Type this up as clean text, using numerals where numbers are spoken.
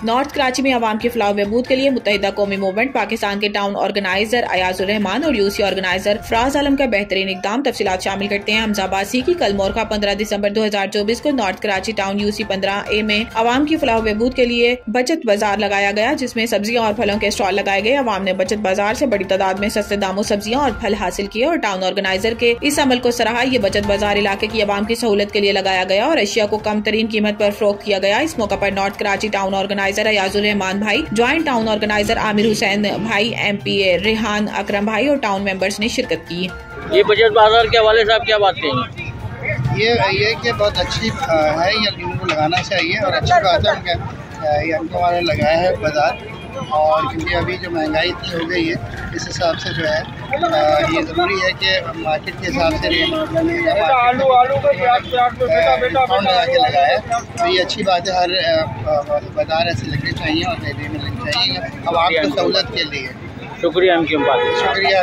North Karachi में अवाम की फलाह बहबूद के लिए मुत्तहिदा कौमी मूवमेंट पाकिस्तान के टाउन ऑर्गेनाइजर अयाजुर रहमान और यूसी ऑर्गेनाइजर फराज आलम का बेहतरीन इकदाम। तफसीलात शामिल करते हैं हमजा अब्बासी की। कल मोरखा 15 दिसंबर 2024 को north Karachi town UC 15A में अवाम की फलाह बहबूद के लिए बचत बाजार लगाया गया, जिसमें सब्जियां और फलों के स्टॉल लगाए गए। अवाम ने बचत बाजार से बड़ी तादाद में सस्ते दामों सब्जियां और फल हासिल किए और टाउन ऑर्गेनाइजर के इस अमल को सराहा। ये बचत बाजार इलाके की अवाम की सहूलत के लिए लगाया गया और अशिया को कम तरीन कीमत पर फरोख्त किया गया। इस मौका पर north Karachi town organiser Ayazur Rehman भाई, joint town organiser Aamir Hussain भाई, MPA रेहान अकरम भाई और टाउन मेंबर्स ने शिरकत की। ये बचत बाजार के हवाले से आप क्या बात कहेंगे? ये कि बहुत अच्छी है, ये इनको लगाना चाहिए और अच्छी बात है उनका ये हमको हमारे लगाया है बाजार। और क्योंकि अभी जो महंगाई इतनी हो गई है, इस हिसाब से जो है ये ज़रूरी है कि मार्केट के हिसाब से डिस्काउंट लगा के लगाया है। तो ये अच्छी बात है, हर बाजार ऐसे लगने चाहिए और एरिया में लगने चाहिए अब आपको सहूलत के लिए। शुक्रिया। शुक्रिया।